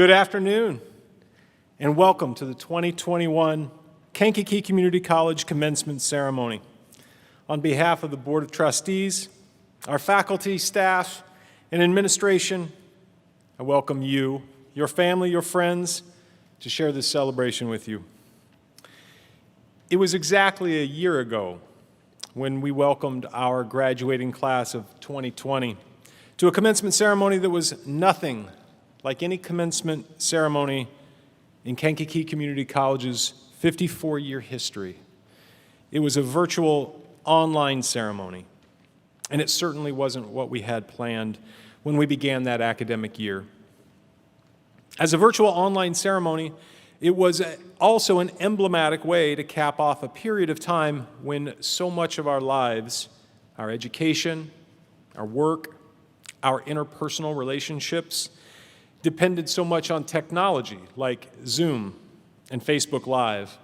Good afternoon, and welcome to the 2021 Kankakee Community College Commencement Ceremony. On behalf of the Board of Trustees, our faculty, staff, and administration, I welcome you, your family, your friends, to share this celebration with you. It was exactly a year ago when we welcomed our graduating class of 2020 to a commencement ceremony that was nothing like any commencement ceremony in Kankakee Community College's 54-year history. It was a virtual online ceremony, and it certainly wasn't what we had planned when we began that academic year. As a virtual online ceremony, it was also an emblematic way to cap off a period of time when so much of our lives, our education, our work, our interpersonal relationships, depended so much on technology like Zoom and Facebook Live.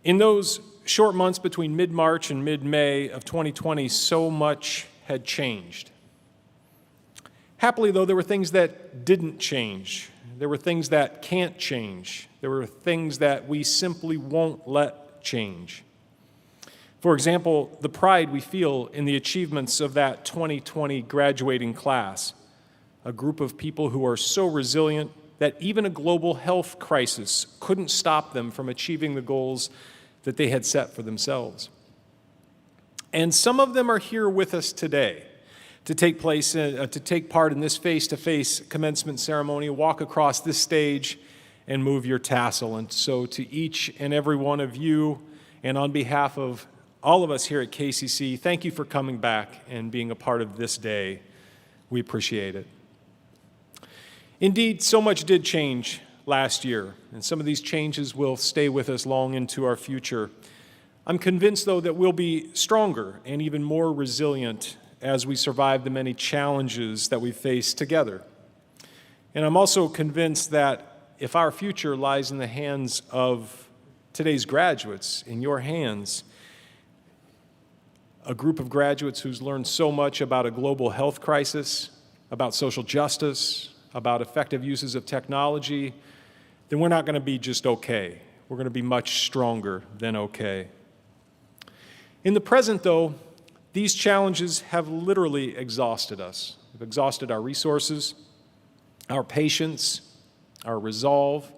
In those short months between mid-March and mid-May of 2020, so much had changed. Happily, though, there were things that didn't change. There were things that can't change. There were things that we simply won't let change. For example, the pride we feel in the achievements of that 2020 graduating class, a group of people who are so resilient that even a global health crisis couldn't stop them from achieving the goals that they had set for themselves. And some of them are here with us today to take part in this face-to-face commencement ceremony, walk across this stage, and move your tassel. And so to each and every one of you, and on behalf of all of us here at KCC, thank you for coming back and being a part of this day. We appreciate it. Indeed, so much did change last year, and some of these changes will stay with us long into our future. I'm convinced, though, that we'll be stronger and even more resilient as we survive the many challenges that we face together. And I'm also convinced that if our future lies in the hands of today's graduates, in your hands, a group of graduates who's learned so much about a global health crisis, about social justice, about effective uses of technology, then we're not going to be just okay. We're going to be much stronger than okay. In the present, though, these challenges have literally exhausted us. They've exhausted our resources, our patience, our resolve,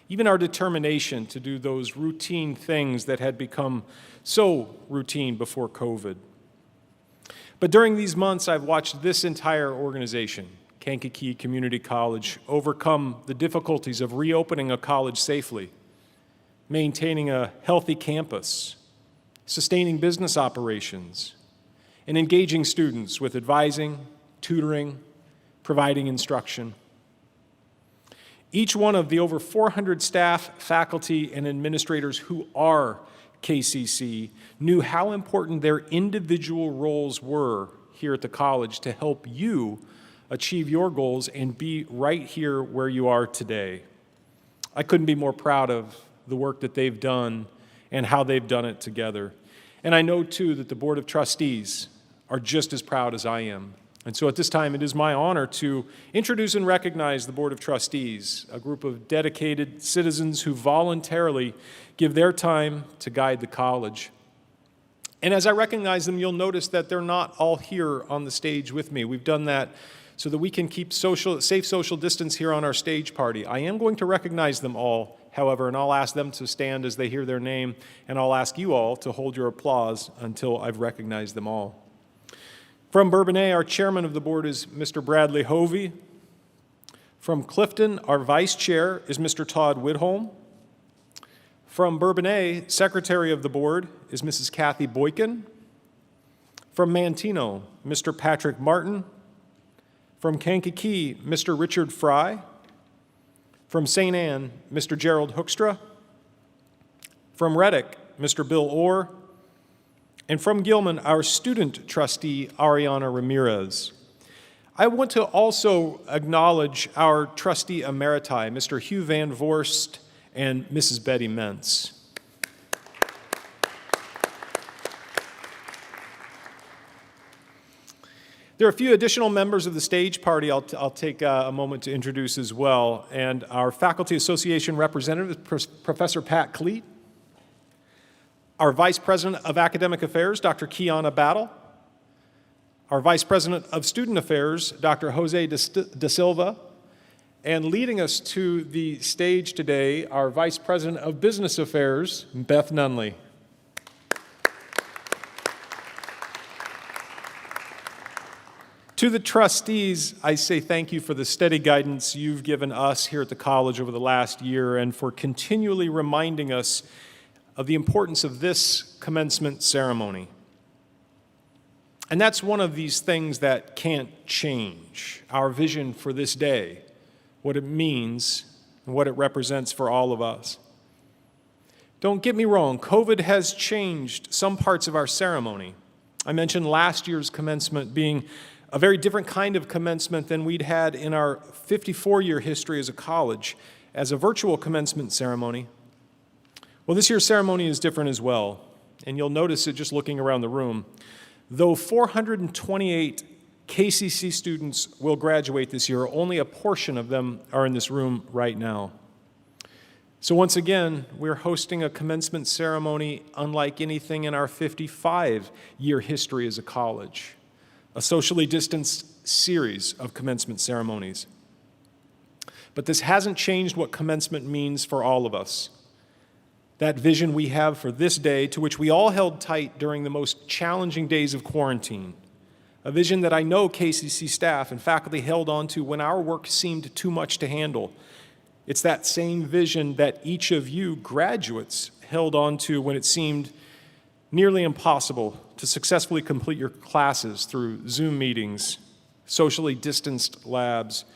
even our determination to do those routine things that had become so routine before COVID. But during these months, I've watched this entire organization, Kankakee Community College, overcome the difficulties of reopening a college safely, maintaining a healthy campus, sustaining business operations, and engaging students with advising, tutoring, providing instruction. Each one of the over 400 staff, faculty, and administrators who are KCC knew how important their individual roles were here at the college to help you achieve your goals and be right here where you are today. I couldn't be more proud of the work that they've done and how they've done it together. And I know, too, that the Board of Trustees are just as proud as I am. And so at this time, it is my honor to introduce and recognize the Board of Trustees, a group of dedicated citizens who voluntarily give their time to guide the college. And as I recognize them, you'll notice that they're not all here on the stage with me. We've done that so that we can keep safe social distance here on our stage party. I am going to recognize them all, however, and I'll ask them to stand as they hear their name, and I'll ask you all to hold your applause until I've recognized them all. From Bourbonnais, our chairman of the board is Mr. Bradley Hovey. From Clifton, our vice chair is Mr. Todd Whitholm. From Bourbonnais, secretary of the board is Mrs. Kathy Boykin. From Mantino, Mr. Patrick Martin. From Kankakee, Mr. Richard Fry. From St. Anne, Mr. Gerald Hoekstra. From Reddick, Mr. Bill Orr. And from Gilman, our student trustee, Ariana Ramirez. I want to also acknowledge our trustee emeriti, Mr. Hugh Van Vorst and Mrs. Betty Mentz. There are a few additional members of the stage party I'll take a moment to introduce as well. And our Faculty Association representative is Professor Pat Cleet. Our Vice President of Academic Affairs, Dr. Kiana Battle. Our Vice President of Student Affairs, Dr. Jose Da Silva. And leading us to the stage today, our Vice President of Business Affairs, Beth Nunley. To the trustees, I say thank you for the steady guidance you've given us here at the college over the last year and for continually reminding us of the importance of this commencement ceremony. And that's one of these things that can't change, our vision for this day, what it means and what it represents for all of us. Don't get me wrong, COVID has changed some parts of our ceremony. I mentioned last year's commencement being a very different kind of commencement than we'd had in our 54-year history as a college, as a virtual commencement ceremony. Well, this year's ceremony is different as well, and you'll notice it just looking around the room. Though 428 KCC students will graduate this year, only a portion of them are in this room right now. So once again, we're hosting a commencement ceremony unlike anything in our 55-year history as a college. A socially distanced series of commencement ceremonies. But this hasn't changed what commencement means for all of us. That vision we have for this day, to which we all held tight during the most challenging days of quarantine. A vision that I know KCC staff and faculty held on to when our work seemed too much to handle. It's that same vision that each of you graduates held on to when it seemed nearly impossible to successfully complete your classes through Zoom meetings, socially distanced labs,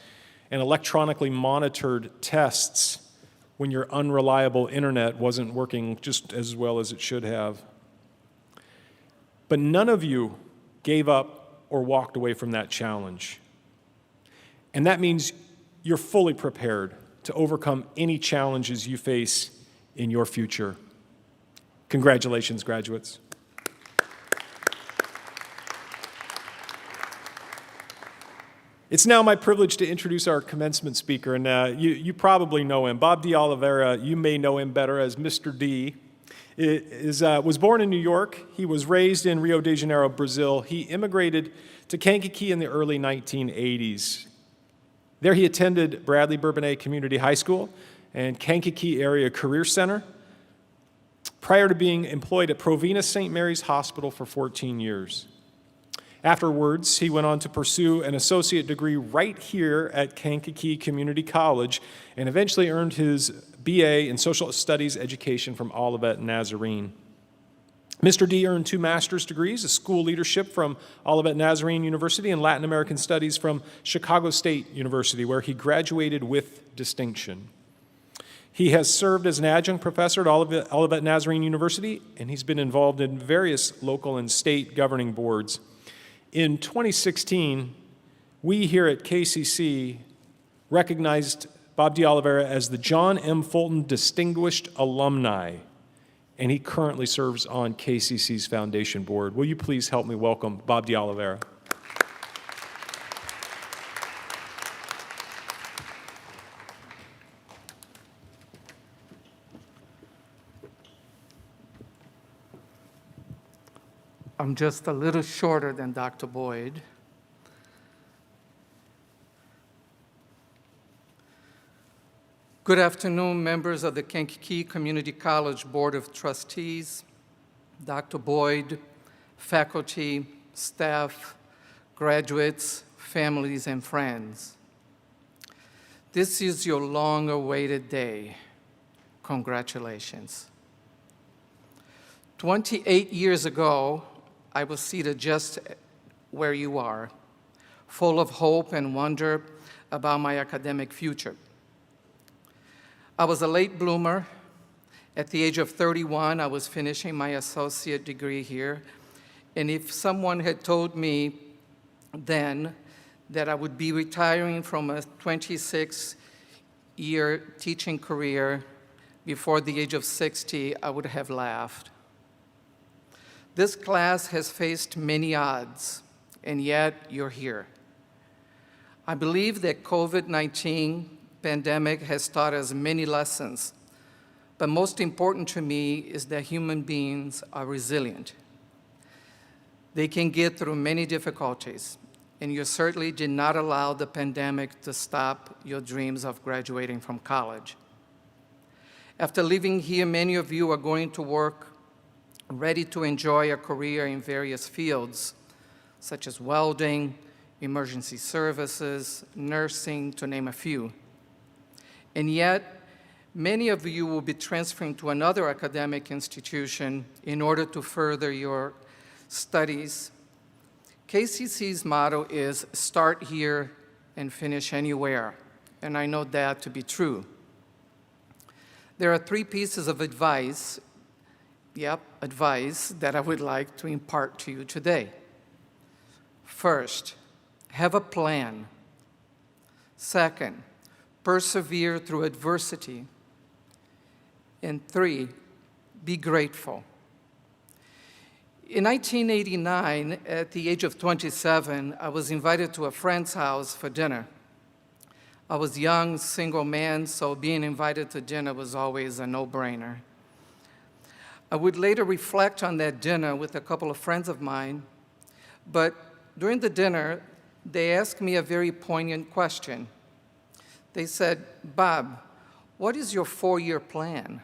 and electronically monitored tests when your unreliable internet wasn't working just as well as it should have. But none of you gave up or walked away from that challenge. And that means you're fully prepared to overcome any challenges you face in your future. Congratulations, graduates. It's now my privilege to introduce our commencement speaker, and you probably know him. Bob D. Oliveira, you may know him better as Mr. D. Was born in New York. He was raised in Rio de Janeiro, Brazil. He immigrated to Kankakee in the early 1980s. There he attended Bradley Bourbonnais Community High School and Kankakee Area Career Center, prior to being employed at Provena St. Mary's Hospital for 14 years. Afterwards, he went on to pursue an associate degree right here at Kankakee Community College and eventually earned his BA in Social Studies education from Olivet Nazarene. Mr. D earned 2 master's degrees, a school leadership from Olivet Nazarene University and Latin American Studies from Chicago State University, where he graduated with distinction. He has served as an adjunct professor at Olivet Nazarene University, and he's been involved in various local and state governing boards. In 2016, we here at KCC recognized Bob D. Oliveira as the John M. Fulton Distinguished Alumni, and he currently serves on KCC's foundation board. Will you please help me welcome Bob D. Oliveira? I'm just a little shorter than Dr. Boyd. Good afternoon, members of the Kankakee Community College Board of Trustees, Dr. Boyd, faculty, staff, graduates, families, and friends. This is your long-awaited day. Congratulations. 28 years ago, I was seated just where you are, full of hope and wonder about my academic future. I was a late bloomer. At the age of 31, I was finishing my associate degree here, and if someone had told me then that I would be retiring from a 26-year teaching career before the age of 60, I would have laughed. This class has faced many odds, and yet you're here. I believe that COVID-19 pandemic has taught us many lessons, but most important to me is that human beings are resilient. They can get through many difficulties, and you certainly did not allow the pandemic to stop your dreams of graduating from college. After leaving here, many of you are going to work ready to enjoy a career in various fields, such as welding, emergency services, nursing, to name a few. And yet, many of you will be transferring to another academic institution in order to further your studies. KCC's motto is start here and finish anywhere, and I know that to be true. There are 3 pieces of advice, advice that I would like to impart to you today. First, have a plan. Second, persevere through adversity. And 3, be grateful. In 1989, at the age of 27, I was invited to a friend's house for dinner. I was a young, single man, so being invited to dinner was always a no-brainer. I would later reflect on that dinner with a couple of friends of mine, but during the dinner, they asked me a very poignant question. They said, "Bob, what is your 4-year plan?"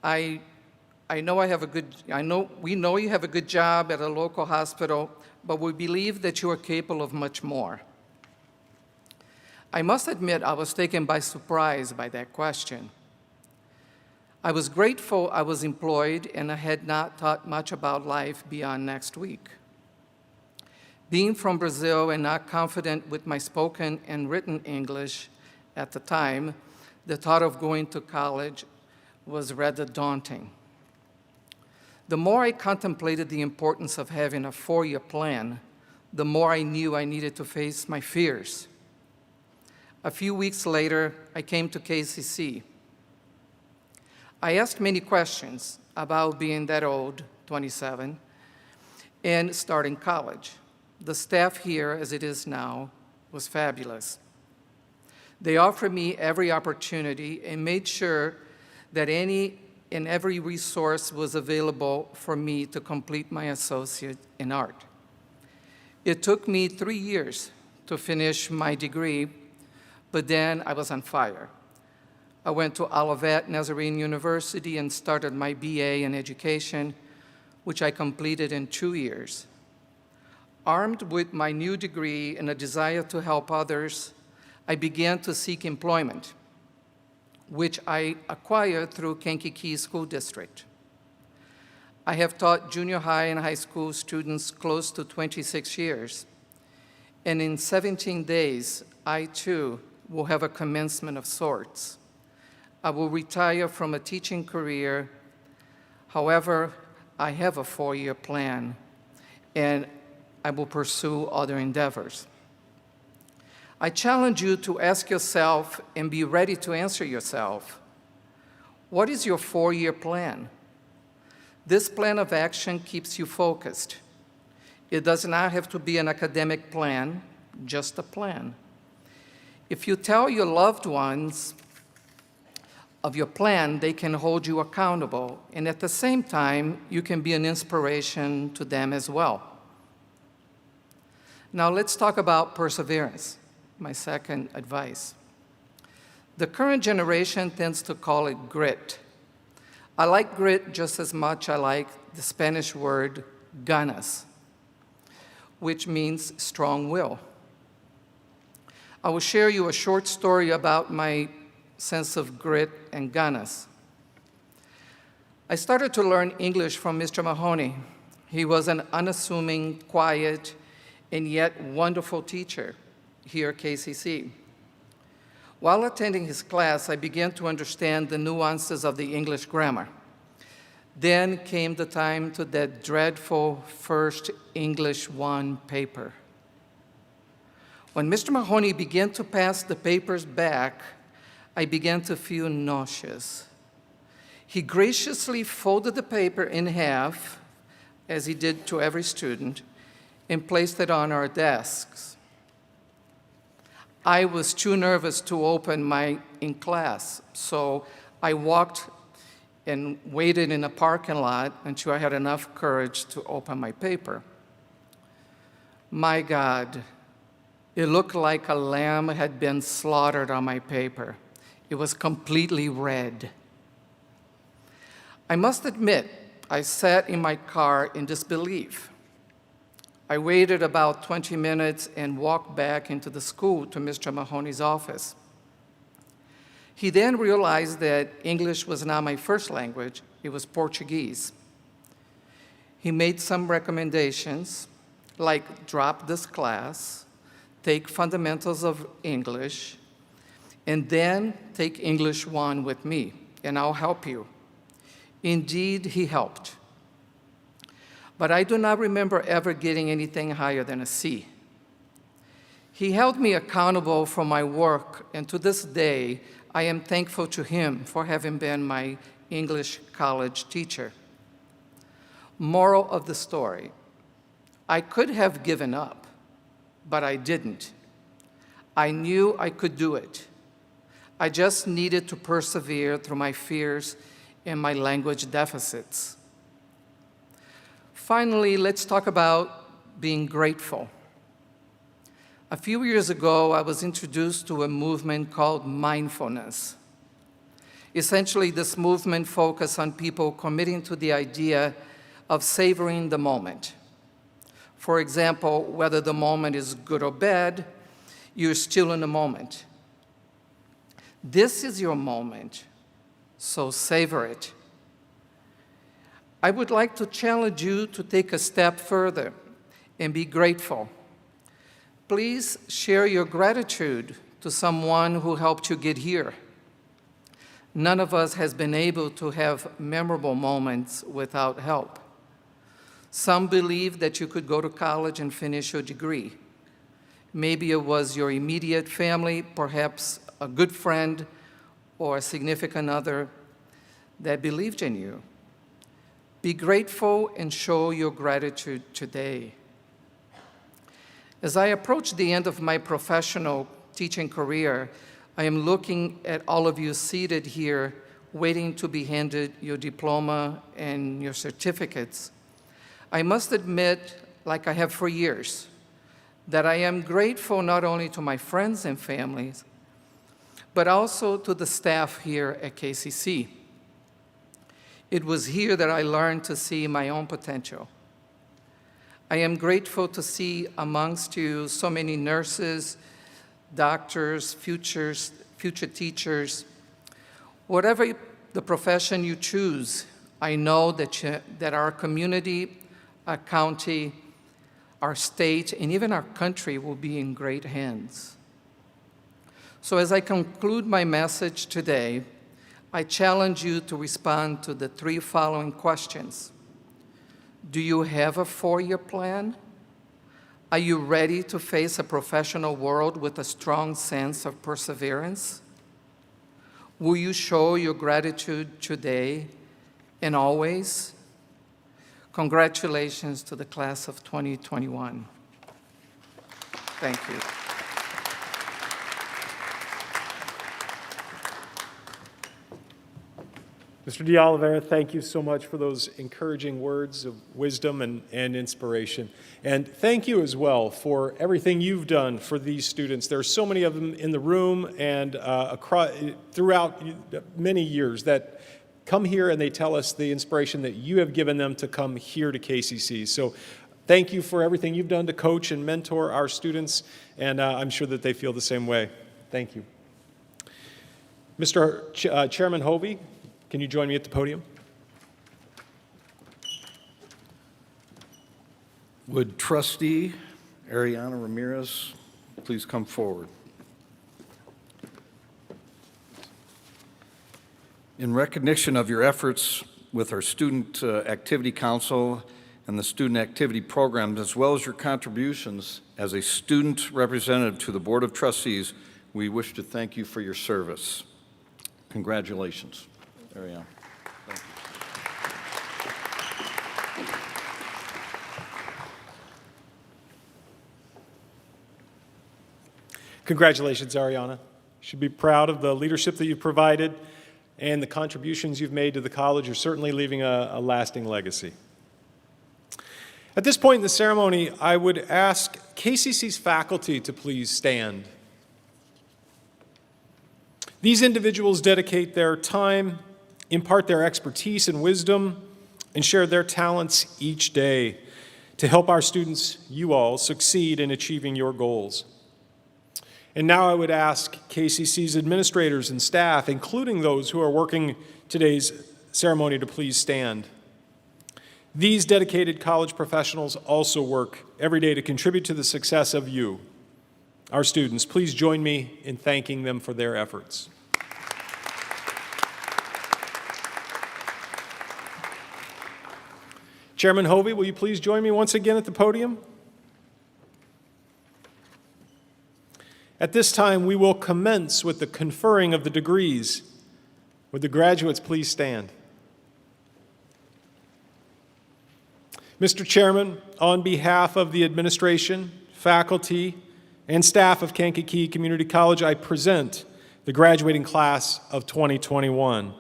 we know you have a good job at a local hospital, but we believe that you are capable of much more. I must admit I was taken by surprise by that question. I was grateful I was employed and I had not thought much about life beyond next week. Being from Brazil and not confident with my spoken and written English at the time, the thought of going to college was rather daunting. The more I contemplated the importance of having a 4-year plan, the more I knew I needed to face my fears. A few weeks later, I came to KCC. I asked many questions about being that old, 27, and starting college. The staff here, as it is now, was fabulous. They offered me every opportunity and made sure that any and every resource was available for me to complete my associate in art. It took me 3 years to finish my degree, but then I was on fire. I went to Olivet Nazarene University and started my BA in education, which I completed in 2 years. Armed with my new degree and a desire to help others, I began to seek employment, which I acquired through Kankakee School District. I have taught junior high and high school students close to 26 years, and in 17 days, I too will have a commencement of sorts. I will retire from a teaching career. However, I have a 4-year plan, and I will pursue other endeavors. I challenge you to ask yourself and be ready to answer yourself, what is your 4-year plan? This plan of action keeps you focused. It does not have to be an academic plan, just a plan. If you tell your loved ones of your plan, they can hold you accountable, and at the same time, you can be an inspiration to them as well. Now let's talk about perseverance, my second advice. The current generation tends to call it grit. I like grit just as much I like the Spanish word ganas, which means strong will. I will share you a short story about my sense of grit and ganas. I started to learn English from Mr. Mahoney. He was an unassuming, quiet, and yet wonderful teacher here at KCC. While attending his class, I began to understand the nuances of the English grammar. Then came the time to that dreadful first English 1 paper. When Mr. Mahoney began to pass the papers back, I began to feel nauseous. He graciously folded the paper in half, as he did to every student, and placed it on our desks. I was too nervous to open mine in class, so I walked and waited in a parking lot until I had enough courage to open my paper. My God, it looked like a lamb had been slaughtered on my paper. It was completely red. I must admit, I sat in my car in disbelief. I waited about 20 minutes and walked back into the school to Mr. Mahoney's office. He then realized that English was not my first language, it was Portuguese. He made some recommendations, like drop this class, take fundamentals of English, and then take English 1 with me, and I'll help you. Indeed, he helped. But I do not remember ever getting anything higher than a C. He held me accountable for my work, and to this day, I am thankful to him for having been my English college teacher. Moral of the story, I could have given up, but I didn't. I knew I could do it. I just needed to persevere through my fears and my language deficits. Finally, let's talk about being grateful. A few years ago, I was introduced to a movement called mindfulness. Essentially, this movement focused on people committing to the idea of savoring the moment. For example, whether the moment is good or bad, you're still in the moment. This is your moment, so savor it. I would like to challenge you to take a step further and be grateful. Please share your gratitude to someone who helped you get here. None of us has been able to have memorable moments without help. Some believe that you could go to college and finish your degree. Maybe it was your immediate family, perhaps a good friend or a significant other that believed in you. Be grateful and show your gratitude today. As I approach the end of my professional teaching career, I am looking at all of you seated here, waiting to be handed your diploma and your certificates. I must admit, like I have for years, that I am grateful not only to my friends and families, but also to the staff here at KCC. It was here that I learned to see my own potential. I am grateful to see amongst you so many nurses, doctors, future teachers. Whatever the profession you choose, I know that our community, our county, our state, and even our country will be in great hands. So as I conclude my message today, I challenge you to respond to the 3 following questions. Do you have a 4-year plan? Are you ready to face a professional world with a strong sense of perseverance? Will you show your gratitude today and always? Congratulations to the class of 2021. Thank you. Mr. De Oliveira, thank you so much for those encouraging words of wisdom and inspiration. And thank you as well for everything you've done for these students. There are so many of them in the room and throughout many years that come here and they tell us the inspiration that you have given them to come here to KCC. So thank you for everything you've done to coach and mentor our students, and I'm sure that they feel the same way. Thank you. Mr. Chairman Hovey, can you join me at the podium? Would Trustee Ariana Ramirez please come forward? In recognition of your efforts with our Student Activity Council and the Student Activity Programs, as well as your contributions as a student representative to the Board of Trustees, we wish to thank you for your service. Congratulations. Ariana. Thank you. Congratulations, Ariana. You should be proud of the leadership that you've provided and the contributions you've made to the college. You're certainly leaving a lasting legacy. At this point in the ceremony, I would ask KCC's faculty to please stand. These individuals dedicate their time, impart their expertise and wisdom, and share their talents each day to help our students, you all, succeed in achieving your goals. And now I would ask KCC's administrators and staff, including those who are working today's ceremony, to please stand. These dedicated college professionals also work every day to contribute to the success of you, our students. Please join me in thanking them for their efforts. Chairman Hovey, will you please join me once again at the podium? At this time, we will commence with the conferring of the degrees. Would the graduates please stand? Mr. Chairman, on behalf of the administration, faculty, and staff of Kankakee Community College, I present the graduating class of 2021.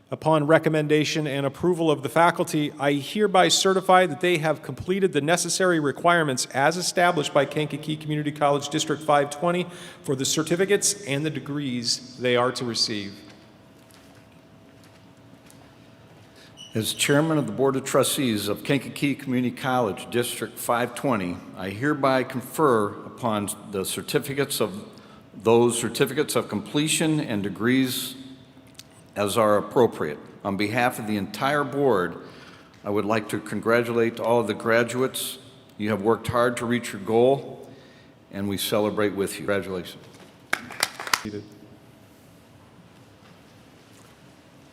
Upon recommendation and approval of the faculty, I hereby certify that they have completed the necessary requirements as established by Kankakee Community College District 520 for the certificates and the degrees they are to receive. As chairman of the Board of Trustees of Kankakee Community College District 520, I hereby confer upon the certificates of completion and degrees as are appropriate. On behalf of the entire board, I would like to congratulate all of the graduates. You have worked hard to reach your goal, and we celebrate with you. Congratulations.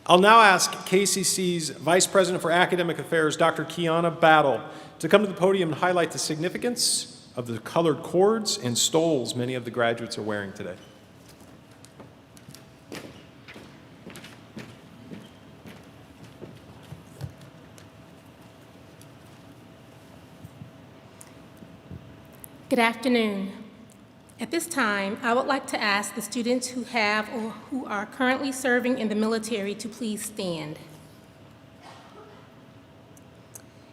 I'll now ask KCC's Vice President for Academic Affairs, Dr. Kiana Battle, to come to the podium and highlight the significance of the colored cords and stoles many of the graduates are wearing today. Good afternoon. At this time, I would like to ask the students who have or who are currently serving in the military to please stand.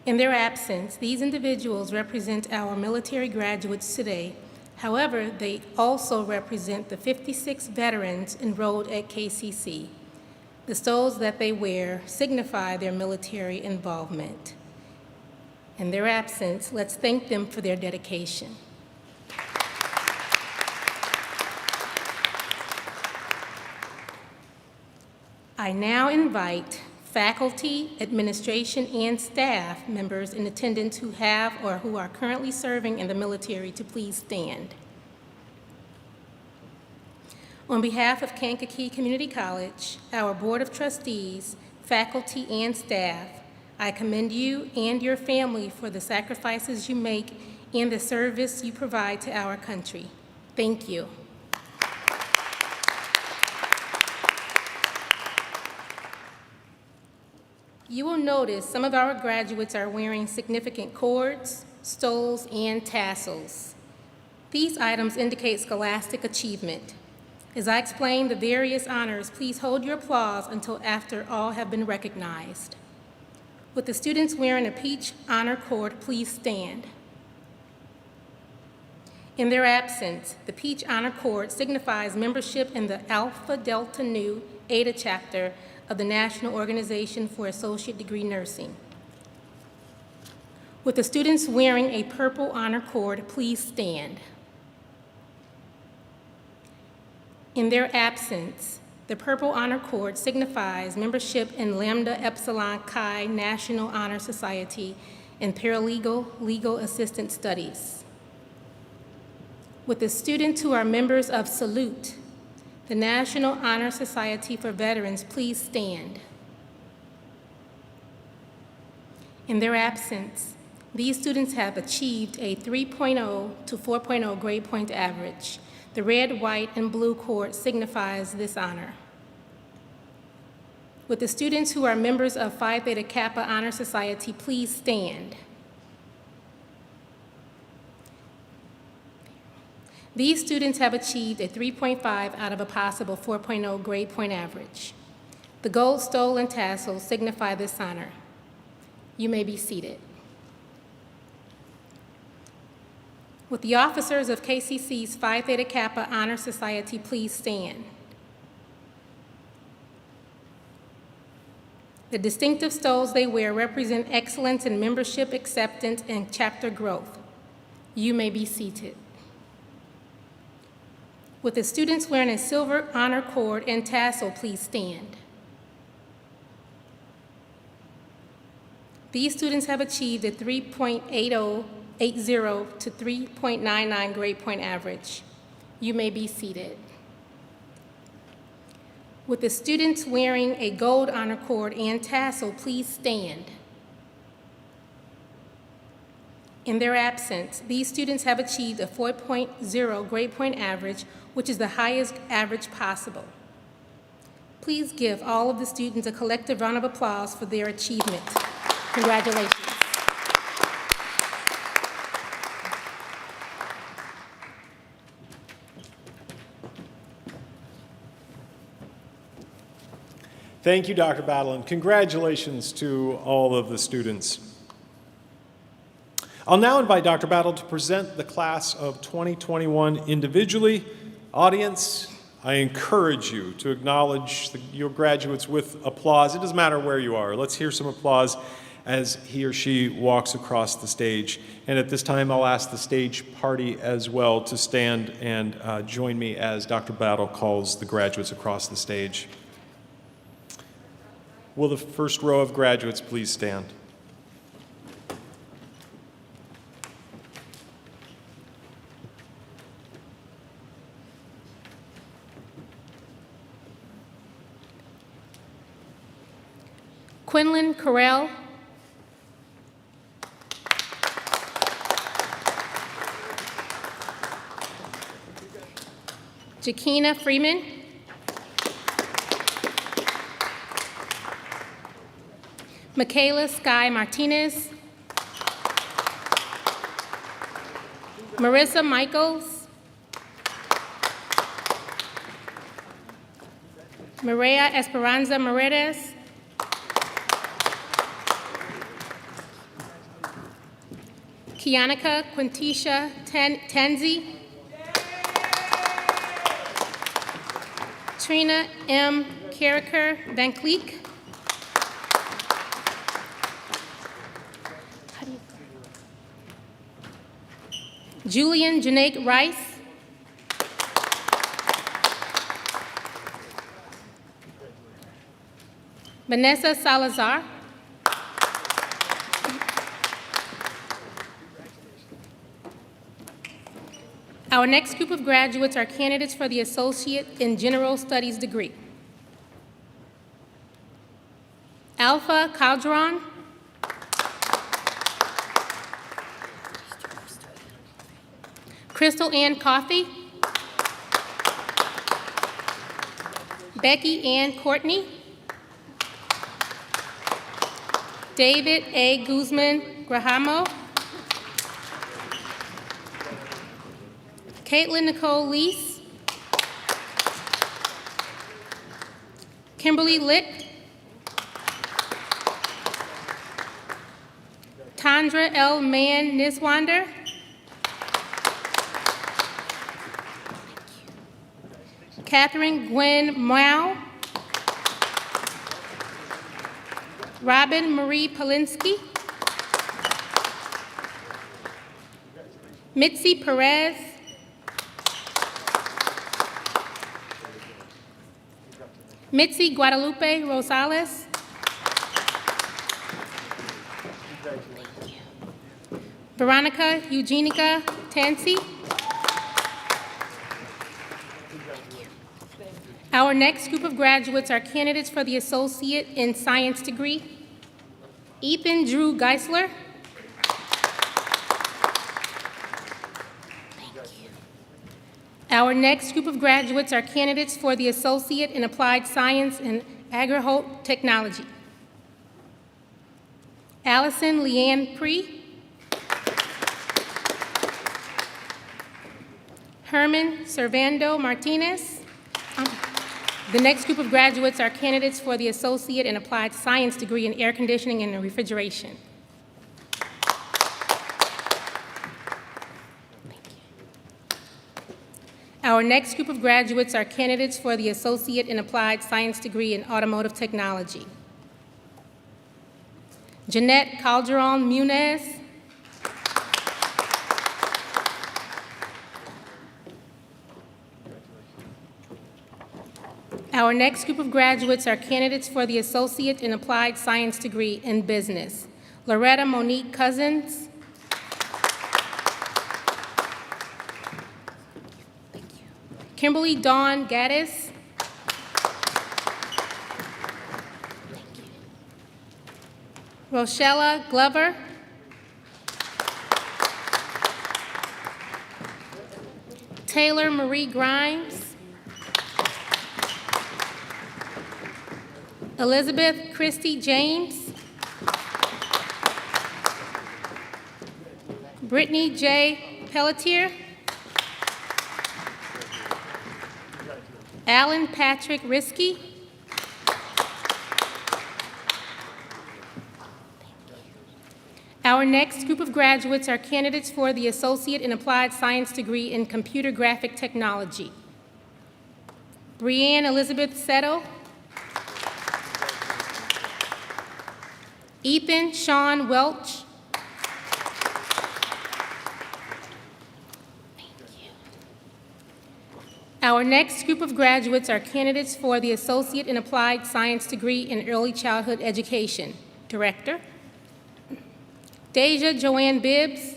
In their absence, these individuals represent our military graduates today. However, they also represent the 56 veterans enrolled at KCC. The stoles that they wear signify their military involvement. In their absence, let's thank them for their dedication. I now invite faculty, administration, and staff members in attendance who have or who are currently serving in the military to please stand. On behalf of Kankakee Community College, our Board of Trustees, faculty, and staff, I commend you and your family for the sacrifices you make and the service you provide to our country. Thank you. You will notice some of our graduates are wearing significant cords, stoles, and tassels. These items indicate scholastic achievement. As I explain the various honors, please hold your applause until after all have been recognized. With the students wearing a peach honor cord, please stand. In their absence, the peach honor cord signifies membership in the Alpha Delta Nu Eta chapter of the National Organization for Associate Degree Nursing. With the students wearing a purple honor cord, please stand. In their absence, the purple honor cord signifies membership in Lambda Epsilon Chi National Honor Society and Paralegal Legal Assistant Studies. With the students who are members of Salute, the National Honor Society for Veterans, please stand. In their absence, these students have achieved a 3.0 to 4.0 grade point average. The red, white, and blue cord signifies this honor. With the students who are members of Phi Theta Kappa Honor Society, please stand. These students have achieved a 3.5 out of a possible 4.0 grade point average. The gold stole and tassels signify this honor. You may be seated. Would the officers of KCC's Phi Theta Kappa Honor Society please stand? The distinctive stoles they wear represent excellence in membership acceptance and chapter growth. You may be seated. With the students wearing a silver honor cord and tassel, please stand. These students have achieved a 3.80 to 3.99 grade point average. You may be seated. With the students wearing a gold honor cord and tassel, please stand. In their absence, these students have achieved a 4.0 grade point average, which is the highest average possible. Please give all of the students a collective round of applause for their achievement. Congratulations. Thank you, Dr. Battle, and congratulations to all of the students. I'll now invite Dr. Battle to present the class of 2021 individually. Audience, I encourage you to acknowledge your graduates with applause. It doesn't matter where you are. Let's hear some applause as he or she walks across the stage. And at this time, I'll ask the stage party as well to stand and join me as Dr. Battle calls the graduates across the stage. Will the first row of graduates please stand? Quinlan Carell, Jakina Freeman, Michaela Sky Martinez, Marissa Michaels, Maria Esperanza Moredes, Kianika Quintisha Tanzi, Trina M. Carricker Van Cleek, Julian Janaik Rice, Vanessa Salazar, our next group of graduates are candidates for the Associate in General Studies degree. Alpha Calderon, Crystal Ann Coffey, Becky Ann Courtney, David A. Guzman Grahamo, Caitlin Nicole Lease, Kimberly Lick, Tandra L. Mann Niswander, Catherine Gwen Mao, Robin Marie Polinsky, Mitzi Perez, Mitzi Guadalupe Rosales, Veronica Eugenica Tansey. Our next group of graduates are candidates for the Associate in Science degree. Ethan Drew Geisler. Our next group of graduates are candidates for the Associate in Applied Science and Agri-Technology. Allison Leanne Pree. Herman Servando Martinez. The next group of graduates are candidates for the Associate in Applied Science degree in Air Conditioning and Refrigeration. Our next group of graduates are candidates for the Associate in Applied Science degree in Automotive Technology. Jeanette Calderon Munez. Our next group of graduates are candidates for the Associate in Applied Science degree in Business. Loretta Monique Cousins. Kimberly Dawn Gaddis. Rochella Glover. Taylor Marie Grimes. Elizabeth Christie James. Brittany J. Pelletier. Alan Patrick Risky. Our next group of graduates are candidates for the Associate in Applied Science degree in Computer Graphic Technology. Brianne Elizabeth Settle. Ethan Sean Welch. Our next group of graduates are candidates for the Associate in Applied Science degree in Early Childhood Education. Director. Deja Joanne Bibbs.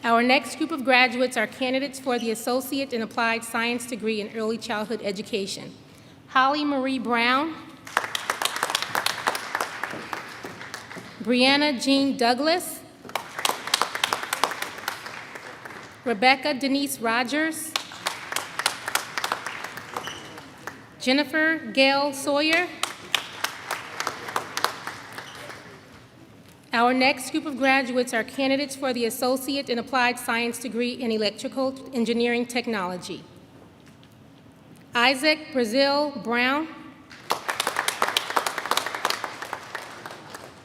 Our next group of graduates are candidates for the Associate in Applied Science degree in Early Childhood Education. Holly Marie Brown. Brianna Jean Douglas. Rebecca Denise Rogers. Jennifer Gail Sawyer. Our next group of graduates are candidates for the Associate in Applied Science degree in Electrical Engineering Technology. Isaac Brazil Brown.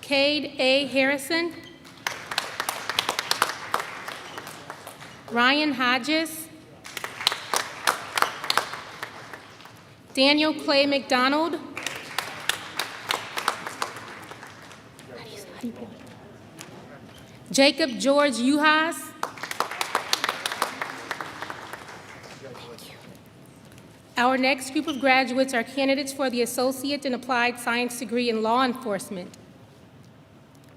Cade A. Harrison. Ryan Hodges. Daniel Clay McDonald. Jacob George Uhas. Our next group of graduates are candidates for the Associate in Applied Science degree in Law Enforcement.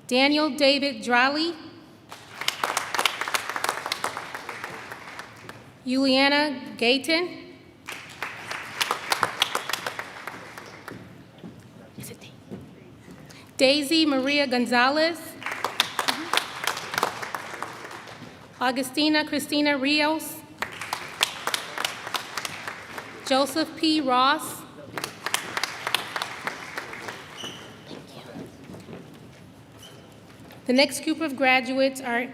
Daniel David Drolly. Juliana Gayton. Daisy Maria Gonzalez. Augustina Cristina Rios. Joseph P. Ross. The next group of graduates are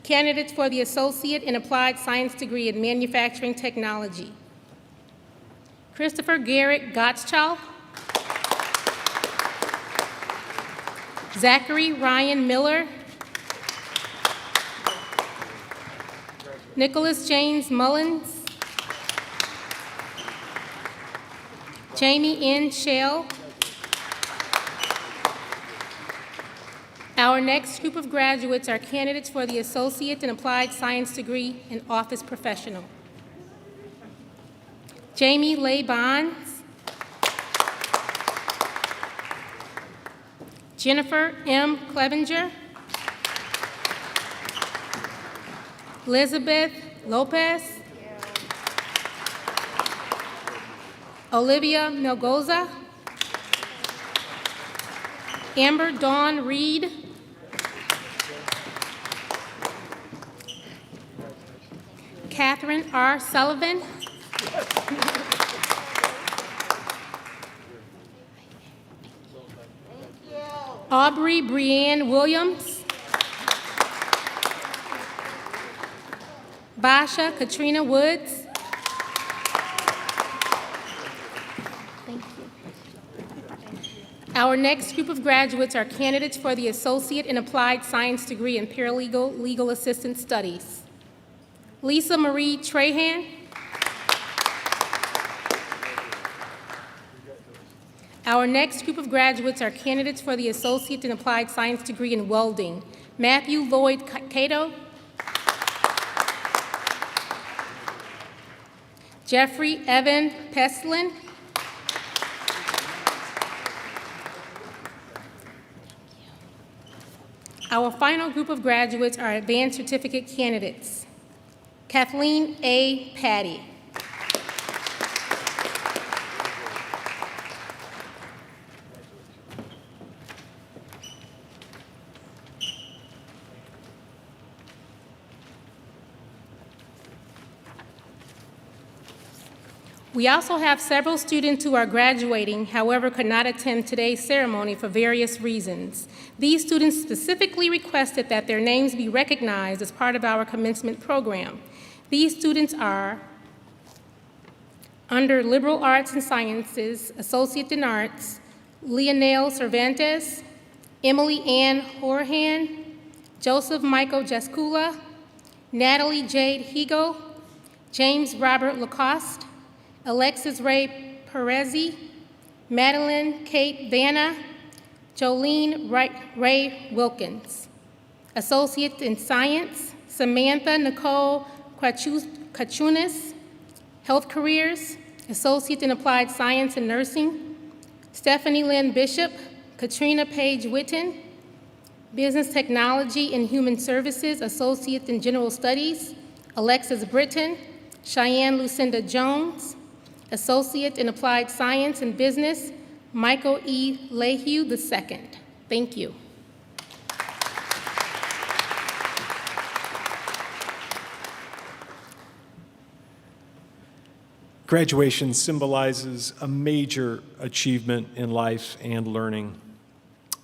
candidates for the Associate in Applied Science degree in Manufacturing Technology. Christopher Garrett Gottschall. Zachary Ryan Miller. Nicholas James Mullins. Jamie N. Shell. Our next group of graduates are candidates for the Associate in Applied Science degree in Office Professional. Jamie Leigh Bonds. Jennifer M. Clevenger. Elizabeth Lopez. Olivia Melgoza. Amber Dawn Reed. Catherine R. Sullivan. Aubrey Brianne Williams. Basha Katrina Woods. Thank you. Our next group of graduates are candidates for the Associate in Applied Science degree in Paralegal Legal Assistant Studies. Lisa Marie Trahan. Our next group of graduates are candidates for the Associate in Applied Science degree in Welding. Matthew Lloyd Cato. Jeffrey Evan Peslin. Our final group of graduates are advanced certificate candidates. Kathleen A. Patty. We also have several students who are graduating, however, could not attend today's ceremony for various reasons. These students specifically requested that their names be recognized as part of our commencement program. These students are under Liberal Arts and Sciences, Associate in Arts, Leonel Cervantes, Emily Ann Horahan, Joseph Michael Jaskula, Natalie Jade Higo, James Robert Lacoste, Alexis Ray Perezzi, Madeline Kate Vanna, Jolene Ray Wilkins. Associate in Science, Samantha Nicole Kachunas, Health Careers, Associate in Applied Science and Nursing, Stephanie Lynn Bishop, Katrina Page Witten, Business Technology and Human Services, Associate in General Studies, Alexis Britton, Cheyenne Lucinda Jones, Associate in Applied Science and Business, Michael E. Lehue II. Thank you. Graduation symbolizes a major achievement in life and learning.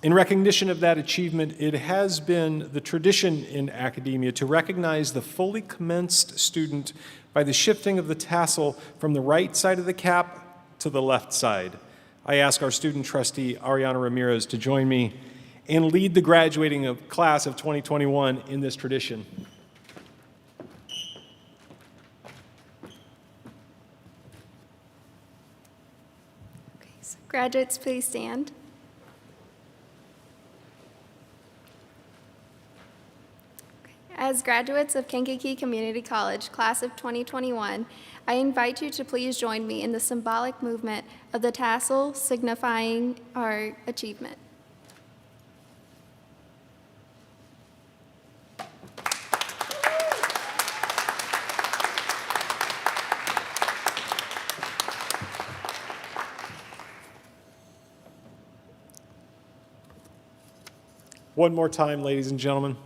In recognition of that achievement, it has been the tradition in academia to recognize the fully commenced student by the shifting of the tassel from the right side of the cap to the left side. I ask our student trustee, Ariana Ramirez, to join me and lead the graduating class of 2021 in this tradition. Okay, so graduates, please stand. As graduates of Kankakee Community College, class of 2021, I invite you to please join me in the symbolic movement of the tassel signifying our achievement. One more time, ladies and gentlemen.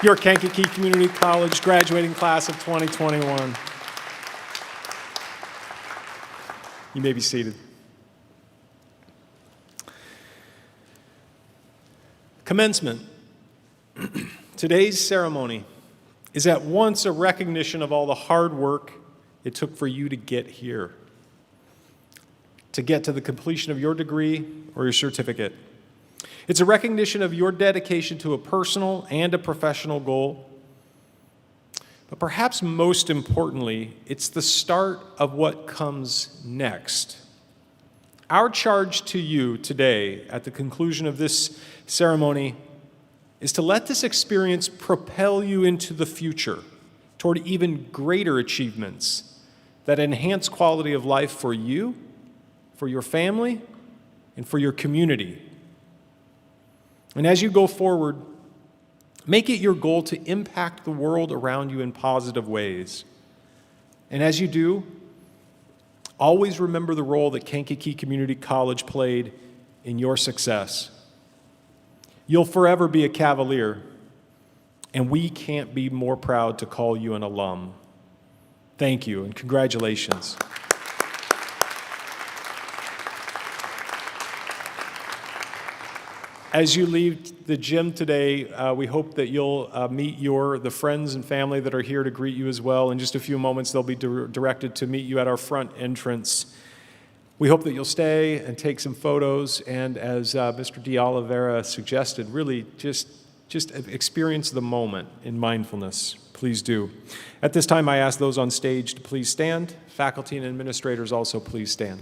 Your Kankakee Community College graduating class of 2021. You may be seated. Commencement. Today's ceremony is at once a recognition of all the hard work it took for you to get here, to get to the completion of your degree or your certificate. It's a recognition of your dedication to a personal and a professional goal. But perhaps most importantly, it's the start of what comes next. Our charge to you today at the conclusion of this ceremony is to let this experience propel you into the future toward even greater achievements that enhance quality of life for you, for your family, and for your community. And as you go forward, make it your goal to impact the world around you in positive ways. And as you do, always remember the role that Kankakee Community College played in your success. You'll forever be a Cavalier, and we can't be more proud to call you an alum. Thank you, and congratulations. As you leave the gym today, we hope that you'll meet the friends and family that are here to greet you as well. In just a few moments, they'll be directed to meet you at our front entrance. We hope that you'll stay and take some photos, and as Mr. De Oliveira suggested, really just experience the moment in mindfulness. Please do. At this time, I ask those on stage to please stand. Faculty and administrators also please stand.